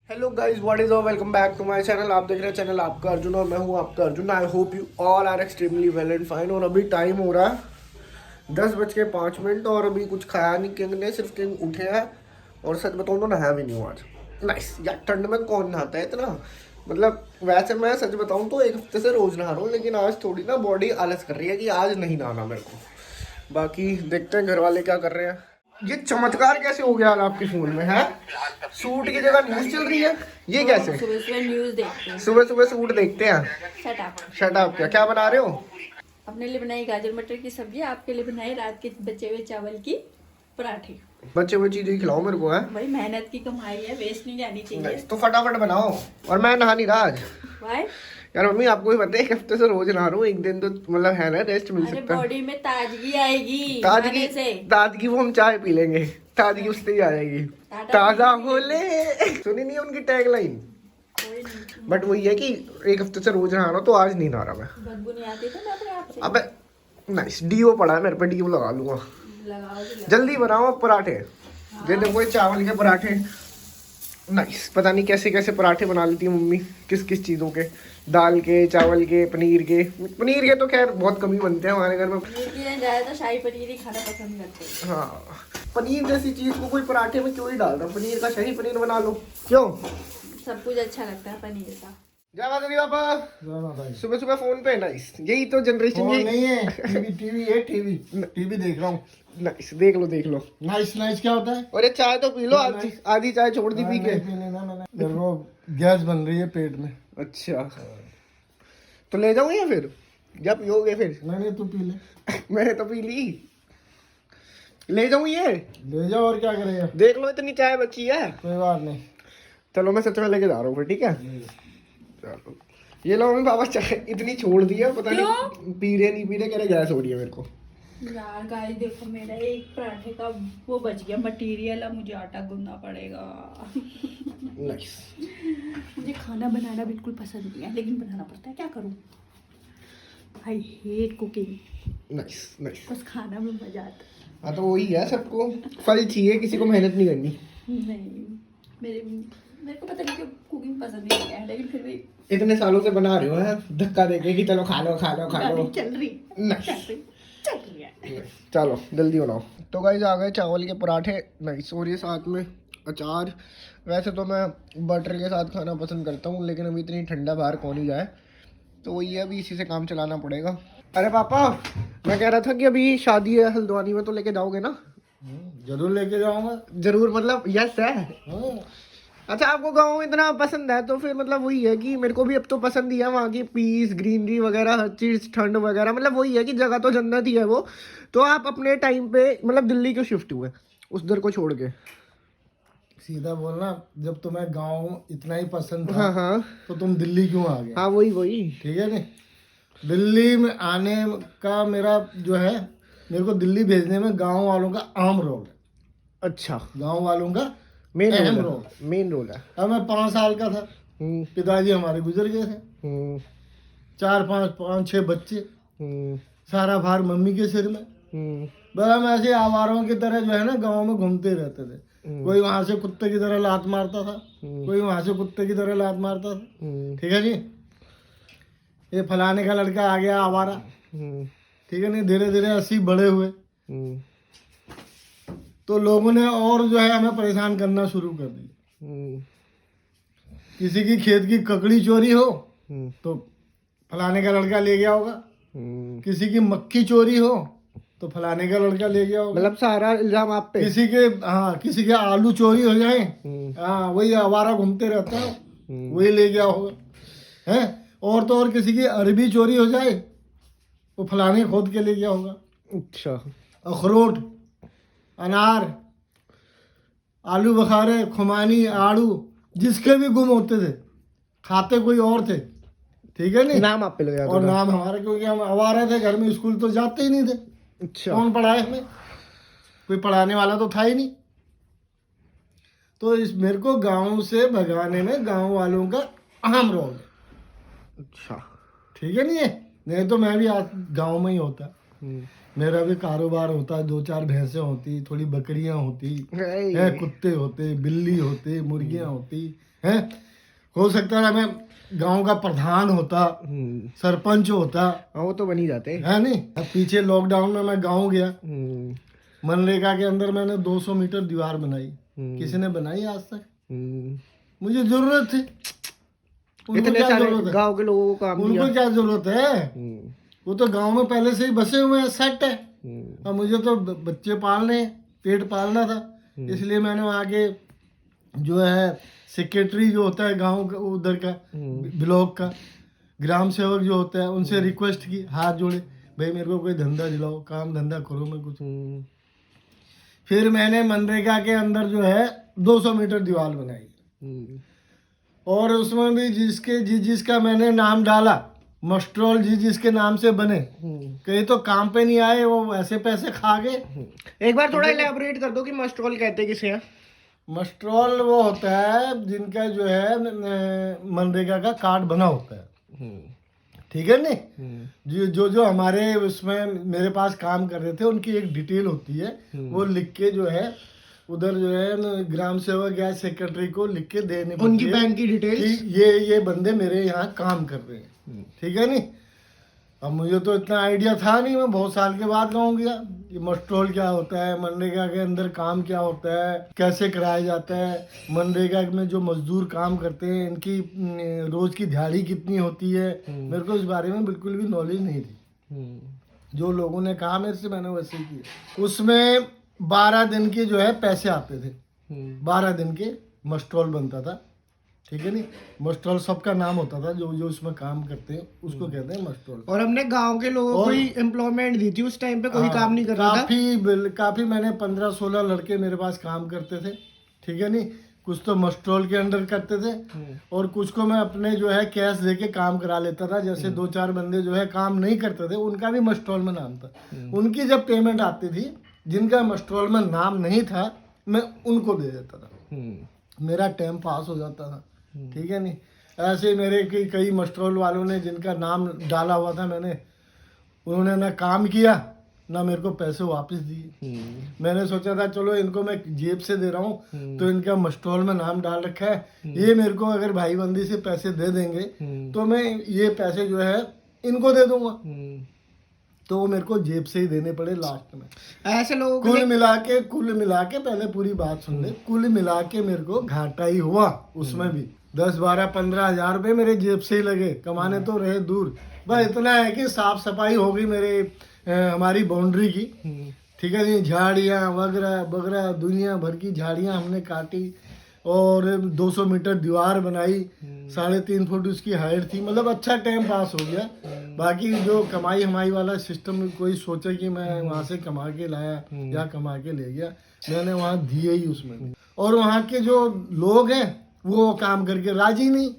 Hello guys, what is welcome back to my channel. आप देख रहे हैं चैनल आपका अर्जुन और मैं हूं आपका Arjun. I hope you all are extremely well and fine. और अभी टाइम हो रहा है 10:05 और अभी कुछ खाया नहीं किंग ने, सिर्फ किंग उठे हैं। और सच बताऊं तो नहाया भी नहीं हूँ आज। नाइस यार, ठंड में कौन नहाता है इतना। मतलब वैसे मैं सच बताऊं तो एक हफ्ते से रोज नहा रहा हूँ, लेकिन आज थोड़ी ना बॉडी आलस कर रही है कि आज नहीं नहाना मेरे को। बाकी देखते हैं घर वाले क्या कर रहे हैं। ये चमत्कार कैसे हो गया आपके फोन में है? सूट की जगह न्यूज चल रही है, ये कैसे? सुबह सुबह न्यूज देखते हैं। सुबह सुबह सूट देखते हैं। Shut up. Shut up. क्या क्या बना रहे हो? अपने लिए बनाई गाजर मटर की सब्जी, आपके लिए बनाई रात के बचे हुए चावल की पराठे। बच्चे वो चीजें ही खिलाओ मेरे को है। भाई मेहनत की कमाई है, वेस्ट नहीं जानी चाहिए। तो फटाफट बनाओ। और मैं नहा नहीं रहा आज भाई यार। मम्मी आपको भी पता है एक हफ्ते से रोज नहा रहा हूँ, एक दिन तो मतलब है ना रेस्ट मिल अरे सकता है। बॉडी में ताजगी आएगी ताजगी नहाने से। ताजगी वो हम चाय पी लेंगे, ताजगी उससे ही आ जाएगी। ताजा होले सुनी नहीं है उनकी टैगलाइन? कोई नहीं, बट वही है कि एक हफ्ते से रोज नहा रहा हूँ तो आज नहीं नहा रहा मैं। बदबू नहीं आती तो मैं अपने आप से अबे नाइस, डीओ पड़ा है मेरे पे, डीओ लगा लूंगा। लगाओ जल्दी बनाओ अब पराठे। ये देखो ये चावल के पराठे। नाइस, पता नहीं कैसे कैसे पराठे बना लेती है मम्मी, किस किस चीज़ों के। दाल के, चावल के, पनीर के। पनीर के तो खैर बहुत कम ही बनते हैं हमारे घर में। पनीर की ज्यादा तो शाही पनीर ही खाना पसंद करते हैं। हाँ, पनीर जैसी चीज़ को कोई पराठे में क्यों ही डाल रहा? पनीर का शाही पनीर बना लो, क्यों? सब कुछ अच्छा लगता है पनीर का। जय माता दी पापा। सुबह सुबह फोन पे। नाइस, यही तो जनरेशन फोन यही। नहीं है, टीवी है, टीवी देख रहा हूँ। नाइस, देख लो देख लो। नाइस नाइस क्या होता है? और ये चाय तो पी लो, आधी आधी चाय छोड़ दी पी के। नहीं पीने ना, मैंने मेरे को गैस बन रही है पेट में। अच्छा, तो ले जाऊँ या फिर जब पियोगे फिर? नहीं तू पी ले। मैंने तो पी ली, ले जाऊँ ये? ले जाओ, और क्या करेगा। देख लो इतनी चाय बची है। कोई बात नहीं। चलो मैं सबसे पहले लेके जा रहा हूँ फिर, ठीक है? चलो ये लो मम्मी पापा, चाय इतनी छोड़ दी है, पता नहीं पी रहे नहीं पी रहे, कह रहे गैस हो रही है मेरे को। यार गाइस देखो, मेरा एक पराठे का वो बच गया मटेरियल, अब मुझे आटा गूंदना पड़ेगा। नाइस। मुझे खाना बनाना बिल्कुल पसंद नहीं है, लेकिन बनाना पड़ता है, क्या करूं। I hate cooking. Nice nice. बस खाना में मजा आता है। हाँ तो वही है, सबको फल चाहिए, किसी को मेहनत नहीं करनी। नहीं, मेरे को पता नहीं क्यों कुकिंग पसंद नहीं है, लेकिन फिर भी इतने सालों से बना रहे हो है, धक्का देके कि चलो खा लो खा लो खा लो। चल रही नाइस। चल रही है। चलो जल्दी बनाओ। तो गाइस आ गए चावल के पराठे। नाइस, और ये साथ में अचार। वैसे तो मैं बटर के साथ खाना पसंद करता हूँ, लेकिन अभी इतनी ठंडा बाहर कौन ही जाए, तो वही है, अभी इसी से काम चलाना पड़ेगा। अरे पापा, मैं कह रहा था कि अभी शादी है हल्द्वानी में, तो लेके जाओगे ना? जरूर लेके जाऊंगा। जरूर, मतलब यस है। हाँ। अच्छा, आपको गाँव इतना पसंद है तो फिर मतलब वही है कि मेरे को भी अब तो पसंद ही है, वहाँ की पीस, ग्रीनरी वगैरह, हर चीज़, ठंड वगैरह। मतलब वही है कि जगह तो जन्नत ही है वो। तो आप अपने टाइम पे मतलब दिल्ली क्यों शिफ्ट हुए उस दर को छोड़ के? सीधा बोलना, जब तुम्हें गाँव इतना ही पसंद था हाँ हाँ तो तुम दिल्ली क्यों आ गए? हाँ, वही वही। ठीक है नहीं, दिल्ली में आने का मेरा जो है, मेरे को दिल्ली भेजने में गांव वालों का अहम रोल है। अच्छा, गांव वालों का मेन अहम रोल रोल। है, मेन रोल है। अब मैं 5 साल का था, हम्म पिताजी हमारे गुजर गए थे। हम्म 4 5 5 6 बच्चे, हम्म सारा भार मम्मी के सिर में। हम्म बस हम ऐसे आवारों की तरह जो है ना गांव में घूमते रहते थे। कोई वहां से कुत्ते की तरह लात मारता था, कोई वहां से कुत्ते की तरह लात मारता था। ठीक है जी, ये फलाने का लड़का आ गया आवारा। ठीक है नहीं, धीरे धीरे 80 बड़े हुए तो लोगों ने और जो है हमें परेशान करना शुरू कर दिया। किसी की खेत की ककड़ी चोरी हो तो फलाने का लड़का ले गया होगा, किसी की मक्खी चोरी हो तो फलाने का लड़का ले गया होगा। मतलब सारा इल्जाम आप पे। किसी के आलू चोरी हो जाए, हाँ वही आवारा घूमते रहता है, वही ले गया होगा। है और तो और किसी की अरबी चोरी हो जाए वो फलाने खोद के ले गया होगा। अच्छा, अखरोट, अनार, आलू बुखारे, खुमानी, आड़ू, जिसके भी गुम होते थे खाते कोई और थे। ठीक है नहीं, नाम आप पे लग जाता और था। नाम हमारा, क्योंकि हम आवारा थे, घर में स्कूल तो जाते ही नहीं थे। अच्छा, कौन पढ़ाए हमें, कोई पढ़ाने वाला तो था ही नहीं। तो इस मेरे को गांव से भगाने में गांव वालों का अहम रोल है। अच्छा। ठीक है नहीं तो मैं भी आज गांव में ही होता। मेरा भी कारोबार होता, 2 4 भैंसें होती, थोड़ी बकरियां होती, है कुत्ते होते, बिल्ली होते, मुर्गियां होती, है। हो सकता है मैं गांव का प्रधान होता, सरपंच होता, हाँ वो तो बन ही जाते हैं। है नहीं। अब पीछे लॉकडाउन में मैं गांव गया, मनरेगा के अंदर मैंने 200 मीटर दीवार बनाई। किसी ने बनाई आज तक? मुझे जरूरत थी, उनको इतने क्या सारे जरूरत है? गांव के लोगों को काम दिया। उनको क्या जरूरत है? वो तो गांव में पहले से ही बसे हुए हैं, सेट है। अब मुझे तो बच्चे पालने, पेट पालना था, इसलिए मैंने वहाँ के जो है सेक्रेटरी जो होता है गांव का, उधर का ब्लॉक का ग्राम सेवक जो होता है, उनसे रिक्वेस्ट की, हाथ जोड़े, भाई मेरे को कोई धंधा दिलाओ, काम धंधा करो मैं कुछ। फिर मैंने मनरेगा के अंदर जो है 200 मीटर दीवार बनाई, और उसमें भी जिसका मैंने नाम डाला, मस्ट्रोल जिसके नाम से बने, कहीं तो काम पे नहीं आए, वो ऐसे पैसे खा गए। एक बार थोड़ा इलेबोरेट कर दो कि मस्ट्रोल कहते किसे हैं? मस्ट्रोल वो होता है जिनका जो है मनरेगा का कार्ड बना होता है, ठीक है नहीं। जो हमारे उसमें मेरे पास काम कर रहे थे, उनकी एक डिटेल होती है, वो लिख के जो है उधर जो है ग्राम सेवक या सेक्रेटरी को लिख के देने पड़ती है, उनकी बैंक की डिटेल्स, ये बंदे मेरे यहाँ काम कर रहे हैं, ठीक है नहीं। अब मुझे तो इतना आइडिया था नहीं, मैं बहुत साल के बाद गाँव गया, ये मस्ट्रोल क्या होता है, मनरेगा के अंदर काम क्या होता है, कैसे कराया जाता है, मनरेगा में जो मजदूर काम करते हैं इनकी रोज की दिहाड़ी कितनी होती है, मेरे को इस बारे में बिल्कुल भी नॉलेज नहीं थी। जो लोगों ने कहा मेरे से, मैंने वैसे किया। उसमें 12 दिन के जो है पैसे आते थे, 12 दिन के मस्ट्रोल बनता था, ठीक है नहीं। मस्ट्रोल सबका नाम होता था, जो उसमें काम करते हैं उसको कहते हैं मस्ट्रोल। और हमने गांव के लोगों को ही एम्प्लॉयमेंट दी थी उस टाइम पे, कोई काम नहीं कर रहा था। काफी मैंने 15-16 लड़के मेरे पास काम करते थे, ठीक है नहीं। कुछ तो मस्ट्रोल के अंडर करते थे, और कुछ को मैं अपने जो है कैश दे के काम करा लेता था। जैसे 2-4 बंदे जो है काम नहीं करते थे, उनका भी मस्ट्रोल में नाम था, उनकी जब पेमेंट आती थी, जिनका मस्ट्रोल में नाम नहीं था, मैं उनको दे देता था, मेरा टाइम पास हो जाता था, ठीक है नहीं। ऐसे मेरे कई मस्ट्रोल वालों ने जिनका नाम डाला हुआ था मैंने, उन्होंने ना काम किया ना मेरे को पैसे वापस दिए। मैंने सोचा था चलो इनको मैं जेब से दे रहा हूँ, तो इनका मस्ट्रोल में नाम डाल रखा है, ये मेरे को अगर भाईबंदी से पैसे दे देंगे तो मैं ये पैसे जो है इनको दे दूंगा, तो वो मेरे को जेब से ही देने पड़े लास्ट में। ऐसे लोगों कुल मिला के पहले पूरी बात सुन ले, कुल मिला के मेरे को घाटा ही हुआ, उसमें भी 10-12-15 हजार रुपये मेरे जेब से ही लगे, कमाने तो रहे दूर। बस इतना है कि साफ सफाई हो गई हमारी बाउंड्री की, ठीक है जी। झाड़ियाँ वगैरह वगैरह दुनिया भर की झाड़ियाँ हमने काटी, और 200 मीटर दीवार बनाई, 3.5 फुट उसकी हाइट थी, मतलब अच्छा टाइम पास हो गया। बाकी जो कमाई हमाई वाला सिस्टम, कोई सोचे कि मैं वहाँ से कमा के लाया या कमा के ले गया, मैंने वहाँ दिए ही उसमें। और वहाँ के जो लोग हैं वो काम करके राजी नहीं,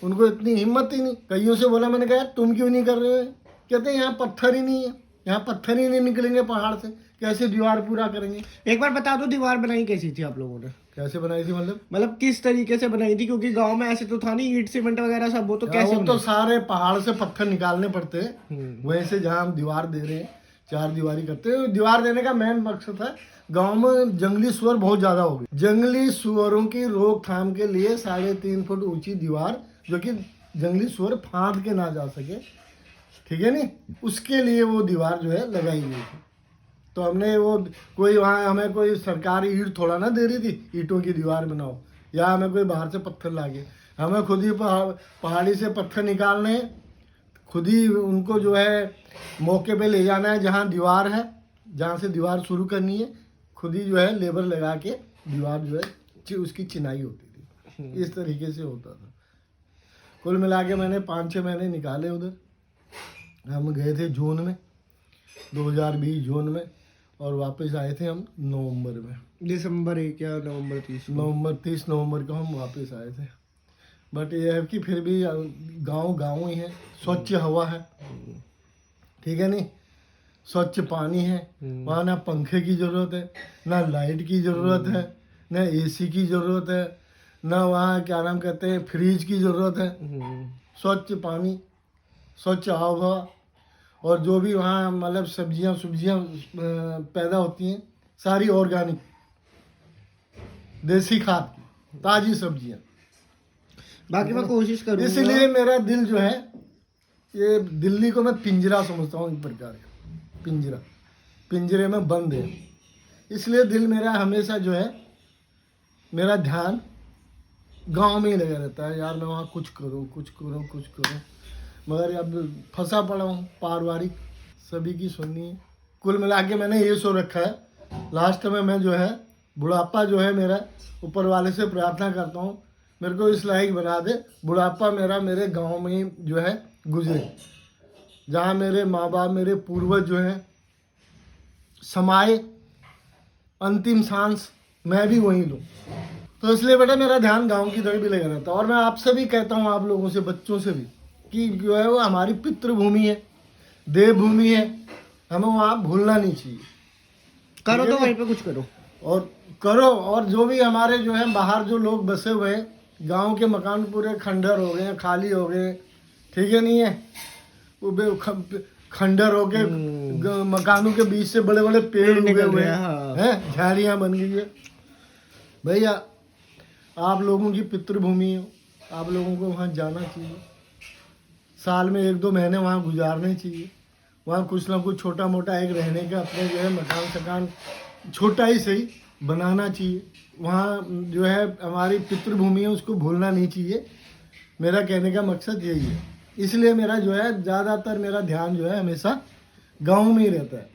उनको इतनी हिम्मत ही नहीं। कईयों से बोला मैंने, कहा तुम क्यों नहीं कर रहे हो? कहते हैं यहाँ पत्थर ही नहीं है, यहाँ पत्थर ही नहीं निकलेंगे पहाड़ से, कैसे दीवार पूरा करेंगे। एक बार बता दो दीवार बनाई कैसी थी आप लोगों ने? कैसे बनाई थी मतलब किस तरीके से बनाई थी? क्योंकि गांव में ऐसे तो था नहीं, ईंट सीमेंट वगैरह सब, वो तो कैसे? वो तो सारे पहाड़ से पत्थर निकालने पड़ते हैं, वैसे जहाँ हम दीवार दे रहे हैं, 4 दीवारी करते हैं। दीवार देने का मेन मकसद था, गांव में जंगली सुअर बहुत ज्यादा हो गए, जंगली सुअरों की रोकथाम के लिए 3.5 फुट ऊंची दीवार, जो कि जंगली सुअर फांद के ना जा सके, ठीक है नहीं, उसके लिए वो दीवार जो है लगाई गई थी। तो हमने वो, कोई वहाँ हमें कोई सरकारी ईंट थोड़ा ना दे रही थी, ईंटों की दीवार बनाओ, या हमें कोई बाहर से पत्थर लागे, हमें खुद ही पहाड़ी से पत्थर निकालने, खुद ही उनको जो है मौके पे ले जाना है जहाँ दीवार है, जहाँ से दीवार शुरू करनी है, खुद ही जो है लेबर लगा के दीवार जो है उसकी चिनाई होती थी। इस तरीके से होता था। कुल मिला के मैंने 5-6 महीने निकाले उधर। हम गए थे जून में, 2020 जून में, और वापस आए थे हम नवंबर में। दिसंबर 1 या नवंबर 30? नवंबर 30 नवंबर को हम वापस आए थे। बट ये है कि फिर भी गांव ही है, स्वच्छ हवा है, ठीक है नहीं, स्वच्छ पानी है वहाँ, ना पंखे की ज़रूरत है, ना लाइट की ज़रूरत है, ना एसी की ज़रूरत है, ना वहाँ क्या नाम कहते हैं फ्रिज की ज़रूरत है। स्वच्छ पानी, स्वच्छ हवा, और जो भी वहाँ मतलब सब्जियाँ पैदा होती हैं सारी ऑर्गेनिक, देसी खाद की ताज़ी सब्जियाँ, बाकी मैं कोशिश करूंगा। इसलिए मेरा दिल जो है, ये दिल्ली को मैं पिंजरा समझता हूँ, एक प्रकार का पिंजरा, पिंजरे में बंद है। इसलिए दिल मेरा हमेशा जो है, मेरा ध्यान गांव में ही लगा रहता है। यार मैं वहाँ कुछ करूँ, कुछ करूँ, कुछ करूँ, मगर अब फंसा पड़ा हूँ। पारिवारिक सभी की सुननी है। कुल मिला के मैंने ये सो रखा है, लास्ट में मैं जो है बुढ़ापा जो है मेरा, ऊपर वाले से प्रार्थना करता हूँ मेरे को इस लायक बना दे, बुढ़ापा मेरा मेरे गांव में ही जो है गुजरे, जहाँ मेरे माँ बाप, मेरे पूर्वज जो हैं समाये, अंतिम सांस मैं भी वहीं लूँ। तो इसलिए बेटा मेरा ध्यान गांव की तरफ भी लगा रहता है। और मैं आपसे भी कहता हूँ, आप लोगों से, बच्चों से भी, कि जो है वो हमारी पितृभूमि है, देवभूमि है, हमें वहाँ भूलना नहीं चाहिए। करो तो वहीं पे कुछ करो, और करो। और जो भी हमारे जो है बाहर जो लोग बसे हुए हैं, गांव के मकान पूरे खंडर हो गए, खाली हो गए, ठीक है नहीं है, वो खंडर हो के मकानों के बीच से बड़े बड़े पेड़ उगे हुए हैं, झाड़ियाँ बन गई है। भैया आप लोगों की पितृभूमि हो, आप लोगों को वहाँ जाना चाहिए, साल में 1-2 महीने वहाँ गुजारने चाहिए। वहाँ कुछ ना कुछ छोटा मोटा एक रहने का अपने जो है मकान सकान छोटा ही सही बनाना चाहिए। वहाँ जो है हमारी पितृभूमि है, उसको भूलना नहीं चाहिए। मेरा कहने का मकसद यही है। इसलिए मेरा जो है ज़्यादातर मेरा ध्यान जो है हमेशा गांव में ही रहता है।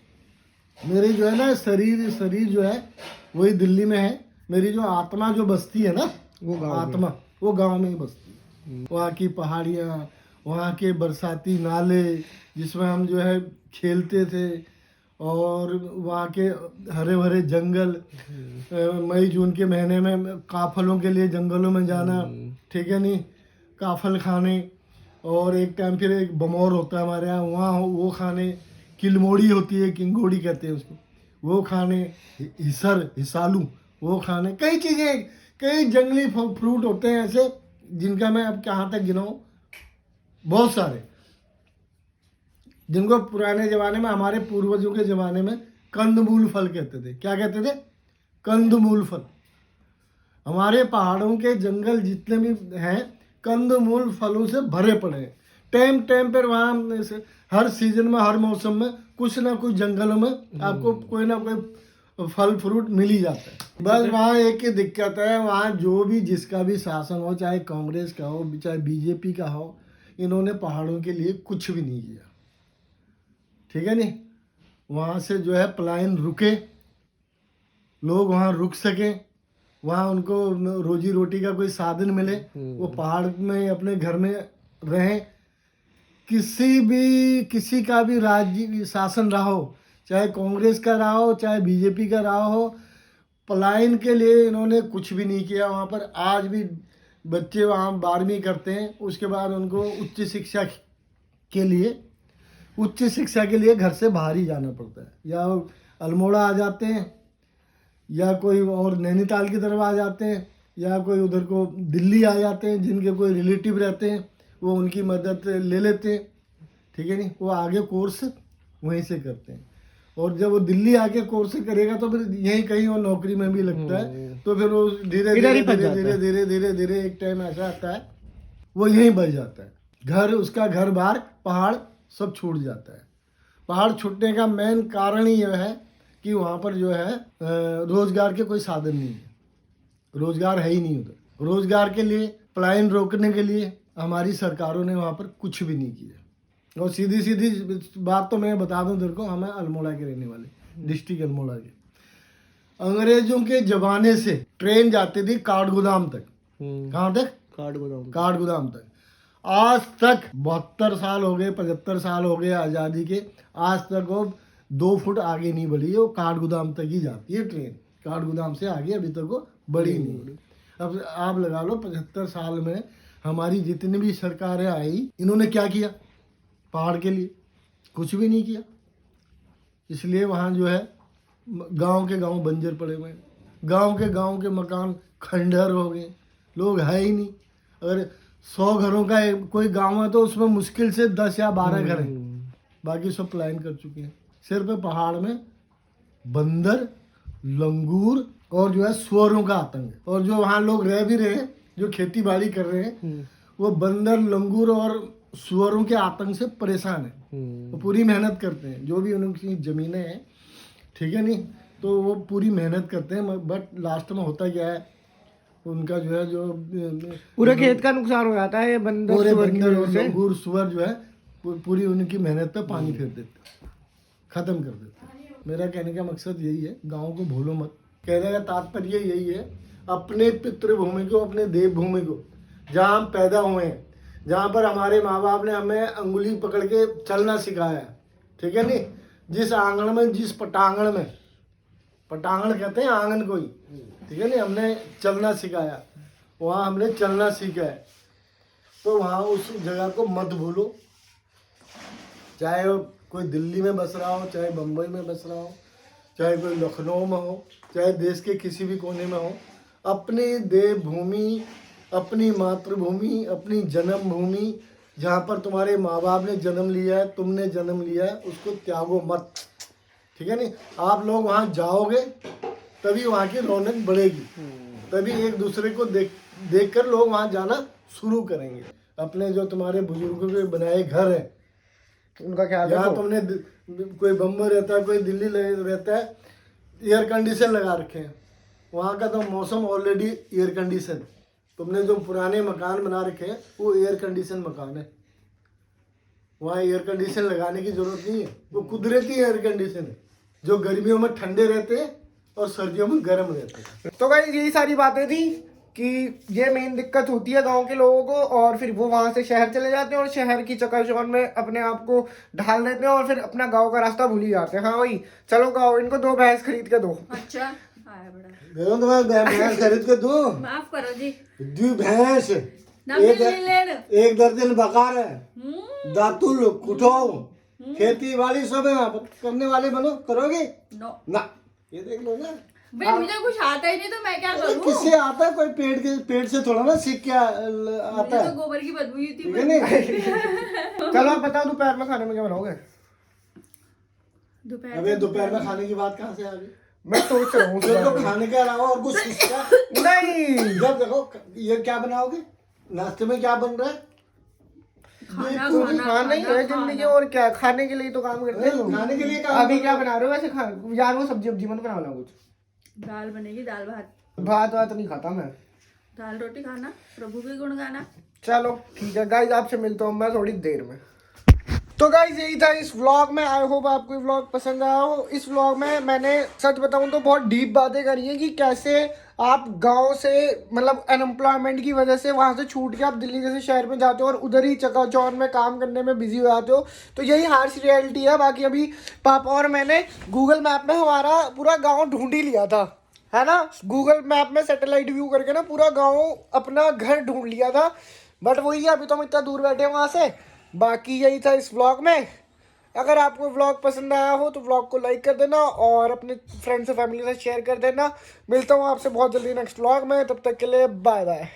मेरी जो है ना शरीर जो है वही दिल्ली में है, मेरी जो आत्मा जो बसती है ना, वो आत्मा वो गांव में ही बसती है। वहाँ की पहाड़ियाँ, वहाँ के बरसाती नाले जिसमें हम जो है खेलते थे, और वहाँ के हरे भरे जंगल, मई जून के महीने में काफलों के लिए जंगलों में जाना, ठीक है नहीं, काफल खाने, और एक टाइम फिर एक बमौर होता है हमारे यहाँ, वहाँ वो खाने, किलमोड़ी होती है, किंगोड़ी कहते हैं उसको, वो खाने, हिसालू वो खाने, कई चीज़ें, कई जंगली फ्रूट होते हैं ऐसे जिनका मैं अब कहाँ तक गिनाऊँ, बहुत सारे, जिनको पुराने ज़माने में, हमारे पूर्वजों के ज़माने में कंदमूल फल कहते थे। क्या कहते थे? कंदमूल फल। हमारे पहाड़ों के जंगल जितने भी हैं कंदमूल फलों से भरे पड़े हैं। टाइम टाइम पर वहाँ हर सीजन में, हर मौसम में कुछ ना कुछ जंगलों में आपको कोई ना कोई फल फ्रूट मिल ही जाता है। बस वहाँ एक ही दिक्कत है, वहाँ जो भी जिसका भी शासन हो, चाहे कांग्रेस का हो, चाहे बीजेपी का हो, इन्होंने पहाड़ों के लिए कुछ भी नहीं किया, ठीक है नहीं। वहाँ से जो है पलायन रुके, लोग वहाँ रुक सकें, वहाँ उनको रोजी रोटी का कोई साधन मिले, वो पहाड़ में अपने घर में रहें। किसी का भी राज्य शासन रहा हो, चाहे कांग्रेस का रहा हो, चाहे बीजेपी का रहा हो, पलायन के लिए इन्होंने कुछ भी नहीं किया। वहाँ पर आज भी बच्चे वहाँ 12वीं करते हैं, उसके बाद उनको उच्च शिक्षा के लिए घर से बाहर ही जाना पड़ता है, या अल्मोड़ा आ जाते हैं, या कोई और नैनीताल की तरफ आ जाते हैं, या कोई उधर को दिल्ली आ जाते हैं, जिनके कोई रिलेटिव रहते हैं, वो उनकी मदद ले लेते हैं, ठीक है नहीं, वो आगे कोर्स वहीं से करते हैं। और जब वो दिल्ली आके कोर्स करेगा तो फिर यहीं कहीं वो नौकरी में भी लगता है, तो फिर वो धीरे धीरे एक टाइम ऐसा आता है वो यहीं बच जाता है। घर, उसका घर बार, पहाड़ सब छूट जाता है। पहाड़ छूटने का मेन कारण ही यह है कि वहाँ पर जो है रोजगार के कोई साधन नहीं है, रोजगार है ही नहीं उधर। रोजगार के लिए, पलायन रोकने के लिए हमारी सरकारों ने वहाँ पर कुछ भी नहीं किया। और सीधी बात तो मैं बता दूं तेरे को, हमें अल्मोड़ा के रहने वाले, डिस्ट्रिक्ट अल्मोड़ा के। अंग्रेजों के जमाने से ट्रेन जाती थी काठगोदाम तक। कहाँ तक? काठगोदाम तक। आज तक 72 साल हो गए, 75 साल हो गए आज़ादी के, आज तक वो 2 फुट आगे नहीं बढ़ी है। वो काठगोदाम तक ही जाती है ट्रेन, काठगोदाम से आगे अभी तक वो बढ़ी नहीं। अब आप लगा लो 75 साल में हमारी जितनी भी सरकारें आई, इन्होंने क्या किया? पहाड़ के लिए कुछ भी नहीं किया। इसलिए वहाँ जो है गांव के गांव बंजर पड़े हुए हैं, गांव के मकान खंडहर हो गए, लोग है ही नहीं। अगर 100 घरों का कोई गांव है तो उसमें मुश्किल से 10 या 12 घर हैं, बाकी सब पलायन कर चुके हैं। सिर्फ पहाड़ में बंदर, लंगूर और जो है सुअरों का आतंक है। और जो वहाँ लोग रह भी रहे हैं जो खेती बाड़ी कर रहे हैं वो बंदर, लंगूर और सुअरों के आतंक से परेशान है। वो पूरी मेहनत करते हैं, जो भी उनकी ज़मीनें हैं, ठीक है नहीं, तो वो पूरी मेहनत करते हैं, बट लास्ट में होता क्या है, उनका जो है जो पूरे खेत का नुकसान हो जाता है ये बंदर पूरे सुअर की बंदर वजह और से। लंगूर सुअर जो है पूरी उनकी मेहनत पे पानी फेर देते, खत्म कर देते। मेरा कहने का मकसद यही है, गाँव को भूलो मत। कहने का तात्पर्य यही है, अपने पितृभूमि को, अपने देवभूमि को, जहाँ हम पैदा हुए हैं, जहाँ पर हमारे माँ बाप ने हमें अंगुली पकड़ के चलना सिखाया, ठीक है नहीं, जिस आंगन में, जिस पटांगण में, पटांगण कहते हैं आंगन को ही, ठीक है नहीं, हमने चलना सिखाया, वहाँ हमने चलना सीखा है, तो वहाँ उस जगह को मत भूलो। चाहे वो कोई दिल्ली में बस रहा हो, चाहे बम्बई में बस रहा हो, चाहे कोई लखनऊ में हो, चाहे देश के किसी भी कोने में हो, अपनी देवभूमि, अपनी मातृभूमि, अपनी जन्मभूमि, जहाँ पर तुम्हारे माँ बाप ने जन्म लिया है, तुमने जन्म लिया है, उसको त्यागो मत, ठीक है नहीं। आप लोग वहाँ जाओगे तभी वहाँ की रौनक बढ़ेगी, तभी एक दूसरे को देख कर लोग वहाँ जाना शुरू करेंगे। अपने जो तुम्हारे बुजुर्गों के बनाए घर हैं, उनका ख्याल यहाँ रखो। तुमने कोई बम्बई रहता है, कोई दिल्ली रहता है, एयर कंडीशन लगा रखे हैं, वहाँ का तो मौसम ऑलरेडी एयर कंडीशन। तुमने जो पुराने मकान बना रखे हैं वो एयर कंडीशन मकान है, वहाँ एयर कंडीशन लगाने की जरूरत नहीं है, वो कुदरती एयर कंडीशन है, जो गर्मियों में ठंडे रहते हैं और सर्दियों में गर्म रहते हैं। तो गाइस यही सारी बातें थी कि ये मेन दिक्कत होती है गांव के लोगों को, और फिर वो वहां से शहर चले जाते हैं और शहर की चकाचौंध में अपने आप को ढाल देते हैं और फिर अपना गांव का रास्ता भूल ही जाते हैं। हाँ भाई चलो गाँव, इनको 2 भैंस खरीद के दो। अच्छा आया बड़ा, देखो तुम्हें भैंस खरीद के दूं, माफ करो जी, दू भैंस, ना मिल लेन। एक दर्जन बकार है, दातुल कुठो, खेती बाड़ी सब है, वहाँ पर करने वाले बनो, करोगे नो ना। ये देख लो ना, भाई मुझे कुछ आता ही नहीं तो मैं क्या करूँ। किससे आता है, कोई पेड़ से थोड़ा ना सीख के आता मुझे है, तो गोबर की बदबू ही थी। ठीक है नहीं। चलो आप बताओ दोपहर में खाने में क्या बनाओगे? दोपहर अबे दोपहर में खाने की बात कहाँ से आ गई? मैं सोच रहा हूँ तो खाने के अलावा और कुछ सीखा नहीं। जब देखो ये क्या बनाओगे, नाश्ते में क्या बन रहा है, खाना तो खाना खाना ही है जिंदगी, और क्या, खाने के लिए तो काम करते हैं। खाने के लिए काम अभी क्या बना रहे हो वैसे? यार वो सब्जी वब्जी मत बनाना कुछ। दाल बनेगी, दाल भात, भात वात नहीं खाता मैं। दाल रोटी खाना, प्रभु के गुण गाना। चलो ठीक है गाइज, आपसे मिलता हूँ मैं थोड़ी देर में। तो गाइज यही था इस व्लॉग में, आई होप आपको ये व्लॉग पसंद आया हो। इस व्लॉग में मैंने सच बताऊं तो बहुत डीप बातें करी हैं कि कैसे आप गांव से, मतलब अनएम्प्लॉयमेंट की वजह से वहां से छूट के आप दिल्ली जैसे शहर में जाते हो और उधर ही चकाचौंध में काम करने में बिजी हो जाते हो। तो यही हार्श रियलिटी है। बाकी अभी पापा और मैंने गूगल मैप में हमारा पूरा गाँव ढूंढ ही लिया था, है ना। गूगल मैप में सैटेलाइट व्यू करके ना पूरा गाँव, अपना घर ढूंढ लिया था। बट वही है, अभी तो हम इतना दूर बैठे हैं वहाँ से। बाकी यही था इस व्लॉग में। अगर आपको व्लॉग पसंद आया हो तो व्लॉग को लाइक कर देना और अपने फ्रेंड्स और फैमिली के साथ शेयर कर देना। मिलता हूँ आपसे बहुत जल्दी नेक्स्ट व्लॉग में, तब तक के लिए बाय बाय।